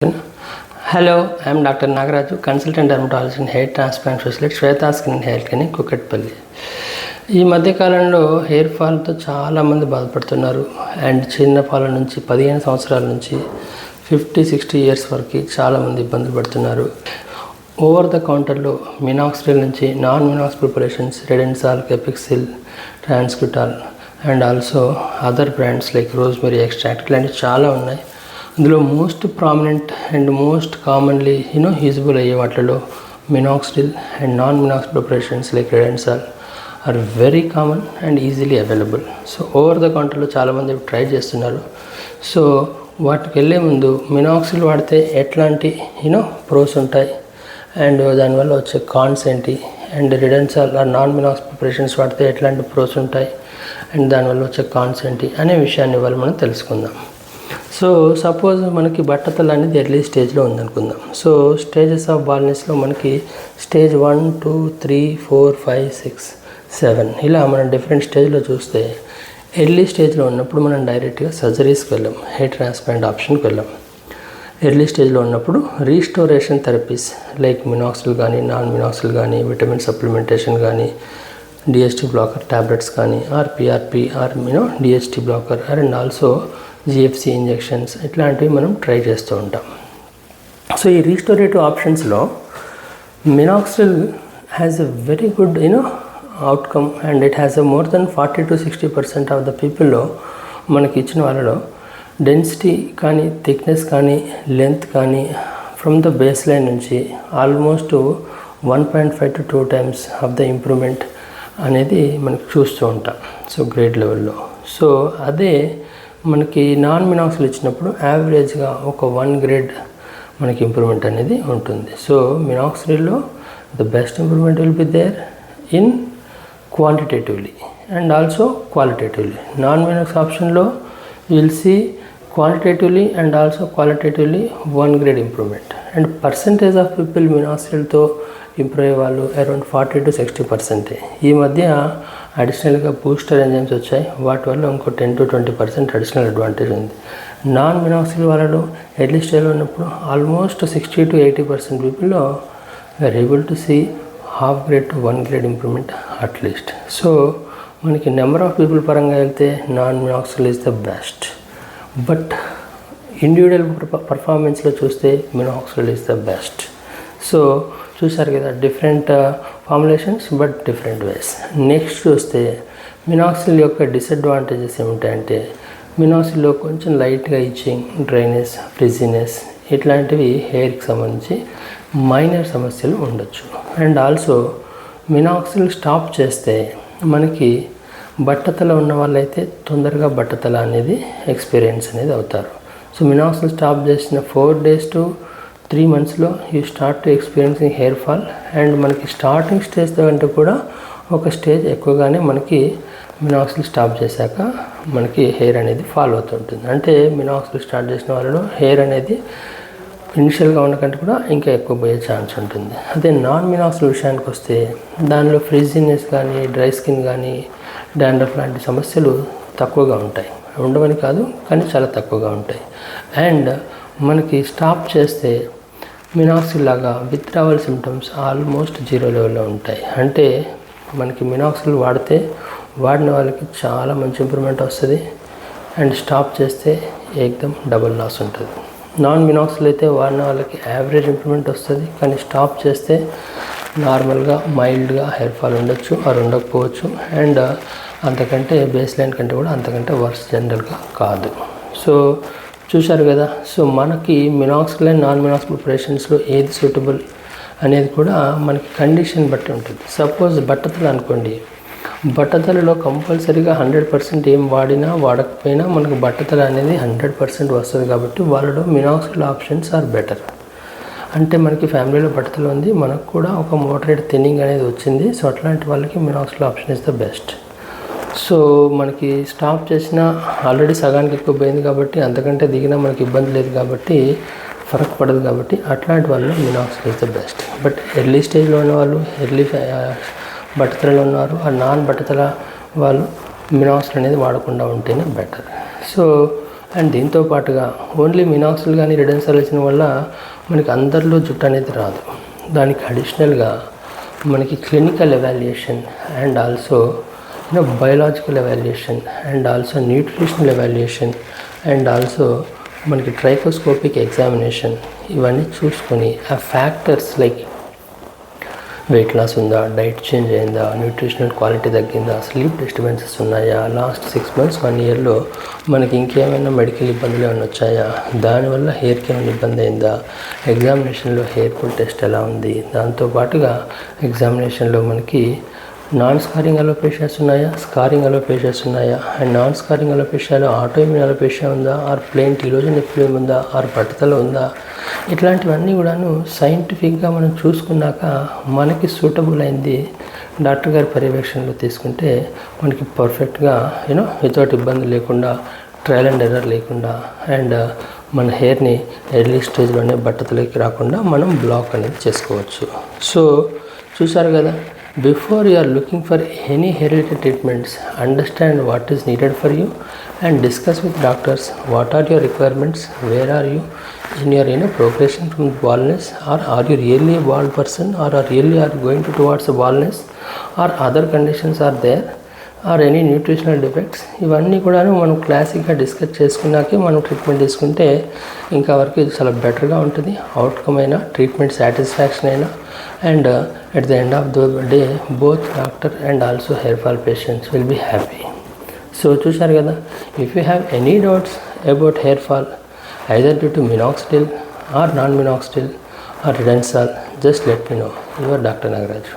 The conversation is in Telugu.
Hello, I am Dr. Nagaraju, consultant dermatologist and hair transplant specialist, Shweta Skin and Hair Clinic, Kukatpalli. ఈ మధ్యకాలంలో హెయిర్ ఫాల్తో చాలామంది బాధపడుతున్నారు. అండ్ చిన్నపాల నుంచి 15 సంవత్సరాల నుంచి 50-60 ఇయర్స్ వరకు చాలామంది ఇబ్బందులు పడుతున్నారు. ఓవర్ ద కౌంటర్లో మినాక్సిడిల్ నుంచి non minox preparations, Redensyl, Capixyl, transcutol and also other brands like rosemary extract ఇలాంటివి చాలా ఉన్నాయి. అందులో most prominent and most commonly usable అయ్యే వాటిలో minoxidil and non minox preparations like Redensyl are very common and easily available. So over the కౌంటర్లో చాలామంది ట్రై చేస్తున్నారు. సో వాటికి వెళ్ళే ముందు మినాక్సిల్ వాడితే ఎట్లాంటి ప్రోస్ ఉంటాయి అండ్ దానివల్ల వచ్చే కాన్స్ ఏంటి, and రెడెన్సాల్ are non minox preparations వాడితే ఎట్లాంటి ప్రోస్ ఉంటాయి అండ్ దానివల్ల వచ్చే కాన్స్ ఏంటి అనే విషయాన్ని ఇవాళ మనం తెలుసుకుందాం. సో సపోజ్ మనకి బట్టతల అనేది ఎర్లీ స్టేజ్లో ఉందనుకుందాం. సో స్టేజెస్ ఆఫ్ బాల్నెస్లో మనకి స్టేజ్ 1, 2, 3, 4, 5, 6, 7 ఇలా మనం డిఫరెంట్ స్టేజ్లో చూస్తే ఎర్లీ స్టేజ్లో ఉన్నప్పుడు మనం డైరెక్ట్గా సర్జరీస్కి వెళ్ళాం, హెయిర్ ట్రాన్స్ప్లాంట్ ఆప్షన్కి వెళ్ళాం. ఎర్లీ స్టేజ్లో ఉన్నప్పుడు రీస్టోరేషన్ థెరపీస్ లైక్ మినాక్సిల్ కానీ, నాన్ మినాక్సిల్ కానీ, విటమిన్ సప్లిమెంటేషన్ కానీ, డిఎస్టీ బ్లాకర్ ట్యాబ్లెట్స్ కానీ, or PRP or DHT blocker and also GFC injections ఇట్లాంటివి మనం ట్రై చేస్తూ ఉంటాం. సో ఈ రీస్టోరేటివ్ ఆప్షన్స్లో minoxidil has a very good outcome and it has a more then 40-60% of the పీపుల్లో మనకి ఇచ్చిన వాళ్ళలో డెన్సిటీ కానీ, థిక్నెస్ కానీ, లెంత్ కానీ ఫ్రమ్ ద బేస్ లైన్ నుంచి almost 1.5 to 2 times of the improvement అనేది మనకి చూస్తూ ఉంటాం. సో గ్రేడ్ లెవెల్లో. సో అదే మనకి నాన్ మినాక్సిల్ ఇచ్చినప్పుడు యావరేజ్గా ఒక 1 grade మనకి ఇంప్రూవ్మెంట్ అనేది ఉంటుంది. సో మినాక్సిల్లో the best improvement will be there in quantitatively and also qualitatively. Non minox ఆప్షన్లో will see quantitatively and also qualitatively 1 grade improvement. And percentage of people మినాక్సిల్తో ఇంప్రూవ్ అయ్యే వాళ్ళు అరౌండ్ 40-60%. ఈ మధ్య అడిషనల్గా బూస్టర్ ఎంజైమ్స్ వచ్చాయి, వాటి వల్ల ఇంకో 10-20% అడిషనల్ అడ్వాంటేజ్ ఉంది. నాన్ మినాక్సిల్ వాళ్ళలో ఎర్లీ స్టేజ్లో ఉన్నప్పుడు ఆల్మోస్ట్ 60-80% పీపుల్లో we're able to see ½ grade to 1 grade improvement at least. So మనకి నెంబర్ ఆఫ్ పీపుల్ పరంగా వెళ్తే non minoxidil is the best. But individual పర్ఫార్మెన్స్లో చూస్తే minoxidil is the best. So చూసారు కదా, different formulations but different ways. Next చూస్తే మినాక్సిల్ యొక్క డిసడ్వాంటేజెస్ ఏమిటంటే మినాక్సిల్లో కొంచెం లైట్గా ఇచ్చింగ్, డ్రైనెస్, ఫ్రిజీనెస్ ఇట్లాంటివి హెయిర్కి సంబంధించి మైనర్ సమస్యలు ఉండొచ్చు. అండ్ ఆల్సో మినాక్సిల్ స్టాప్ చేస్తే మనకి బట్టతల ఉన్న వాళ్ళైతే తొందరగా బట్టతల అనేది ఎక్స్పీరియన్స్ అనేది అవుతారు. సో మినాక్సిల్ స్టాప్ చేసిన 4 days to 3 monthsలో you start to experiencing hair fall. And మనకి స్టార్టింగ్ స్టేజ్ కంటే కూడా ఒక స్టేజ్ ఎక్కువగానే మనకి మినాక్సిల్ స్టాప్ చేశాక మనకి హెయిర్ అనేది ఫాల్ అవుతుంటుంది. అంటే మినాక్సిల్ స్టార్ట్ చేసిన వాళ్ళలో హెయిర్ అనేది ఇనిషియల్గా ఉన్న కంటే కూడా ఇంకా ఎక్కువ పోయే ఛాన్స్ ఉంటుంది. అదే నాన్ మినాక్సిల్ విషయానికి వస్తే దానిలో ఫ్రిజీనెస్ కానీ, డ్రై స్కిన్ కానీ, డాండ్రఫ్ లాంటి సమస్యలు తక్కువగా ఉంటాయి. ఉండవని కాదు, కానీ చాలా తక్కువగా ఉంటాయి. అండ్ మనకి స్టాప్ చేస్తే మినాక్సిల్ లాగా విత్డ్రావల్ సిమ్టమ్స్ ఆల్మోస్ట్ 0 లెవెల్లో ఉంటాయి. అంటే మనకి మినాక్సిల్ వాడిన వాళ్ళకి చాలా మంచి ఇంప్రూవ్మెంట్ వస్తుంది. అండ్ స్టాప్ చేస్తే ఏకదం డబుల్ లాస్ ఉంటుంది. నాన్ మినాక్సిల్ అయితే వాడిన వాళ్ళకి యావరేజ్ ఇంప్రూవ్మెంట్ వస్తుంది, కానీ స్టాప్ చేస్తే నార్మల్గా మైల్డ్గా హెయిర్ ఫాల్ ఉండొచ్చు ఆర్ ఉండకపోవచ్చు. అండ్ అంతకంటే బేస్ లైన్ కంటే కూడా అంతకంటే వర్స్ జనరల్గా కాదు. సో చూశారు కదా. సో మనకి మినాక్సిల్ అండ్ నాన్ మినాక్స్ ప్రిపరేషన్స్లో ఏది సూటబుల్ అనేది కూడా మనకి కండిషన్ బట్టి ఉంటుంది. సపోజ్ బట్టతల అనుకోండి, బట్టతలలో కంపల్సరీగా 100% ఏం వాడినా వాడకపోయినా మనకు బట్టతల అనేది 100% వస్తుంది. కాబట్టి వాళ్ళలో మినాక్సిల్ ఆప్షన్స్ ఆర్ బెటర్. అంటే మనకి ఫ్యామిలీలో బట్టతల ఉంది, మనకు కూడా ఒక మోడరేట్ థిన్నింగ్ అనేది వచ్చింది. సో అట్లాంటి వాళ్ళకి minoxidil option is the best. So మనకి స్టాప్ చేసినా ఆల్రెడీ సగానికి ఎక్కువ పోయింది కాబట్టి అంతకంటే దిగినా మనకి ఇబ్బంది లేదు కాబట్టి ఫరక్ పడదు. కాబట్టి అట్లాంటి వాళ్ళు minoxidil is the best. But early స్టేజ్లో ఉన్న వాళ్ళు, ఎర్లీ బట్టతలలో ఉన్నారు, ఆ నాన్ బట్టతల వాళ్ళు మినాక్సిల్ అనేది వాడకుండా ఉంటేనే బెటర్. సో అండ్ దీంతో పాటుగా ఓన్లీ మినాక్సిల్ కానీ రిడెన్సాల్ ఇచ్చిన వల్ల మనకి అందరిలో జుట్టు అనేది రాదు. దానికి అడిషనల్గా మనకి clinical evaluation and also biological evaluation and also nutritional evaluation and also మనకి ట్రైకోస్కోపిక్ ఎగ్జామినేషన్ ఇవన్నీ చూసుకొని ఆ ఫ్యాక్టర్స్ లైక్ వెయిట్ లాస్ ఉందా, డైట్ చేంజ్ అయిందా, న్యూట్రిషనల్ క్వాలిటీ తగ్గిందా, స్లీప్ డిస్టర్బెన్సెస్ ఉన్నాయా, లాస్ట్ 6 months 1 yearలో మనకి ఇంకేమైనా మెడికల్ ఇబ్బందులు ఏమైనా వచ్చాయా, దానివల్ల హెయిర్కి ఏమైనా ఇబ్బంది అయిందా, ఎగ్జామినేషన్లో హెయిర్ ఫాల్ టెస్ట్ ఎలా ఉంది, దాంతోపాటుగా ఎగ్జామినేషన్లో మనకి నాన్ స్కారింగ్ అలోపేషియాస్ ఉన్నాయా, స్కారింగ్ అలోపేషియాస్ ఉన్నాయా, అండ్ నాన్ స్కారింగ్ అలోపేషియాలో ఆటోఇమ్యూన్ అలోపేషియా ఉందా, ఆర్ ప్లెయిన్ టీలోజన్ ఎఫ్లూయం ఉందా, ఆర్ పట్టుదల ఉందా, ఇట్లాంటివన్నీ కూడాను సైంటిఫిక్గా మనం చూసుకున్నాక మనకి సూటబుల్ అయింది డాక్టర్ గారి పర్యవేక్షణలో తీసుకుంటే మనకి పర్ఫెక్ట్గా వితౌట్ ఇబ్బంది లేకుండా, ట్రయల్ అండ్ ఎర్రర్ లేకుండా, అండ్ మన హెయిర్ని ఎర్లీ స్టేజ్లోనే బట్టతలోకి రాకుండా మనం బ్లాక్ అనేది చేసుకోవచ్చు. సో చూసారు కదా, before you are looking for any hair related treatments, understand what is needed for you and discuss with doctors what are your requirements, where are you in your progression from baldness, or are you really a bald person, or really are going towards a baldness, or other conditions are there, or any nutritional defects. ఇవన్నీ కూడా మనం క్లాసిక్గా డిస్కస్ చేసుకున్నాకే మనం ట్రీట్మెంట్ తీసుకుంటే ఇంకా వరకు ఇది చాలా బెటర్గా ఉంటుంది. అవుట్కమ్ అయినా, ట్రీట్మెంట్ సాటిస్ఫాక్షన్ అయినా, and at the end of the day both doctor and also hair fall patients will be happy. So చూశారు కదా, if you have any doubts about hair fall either due to minoxidil or non-minoxidil or Ridensal, just let me know. Your Dr. Nagaraj.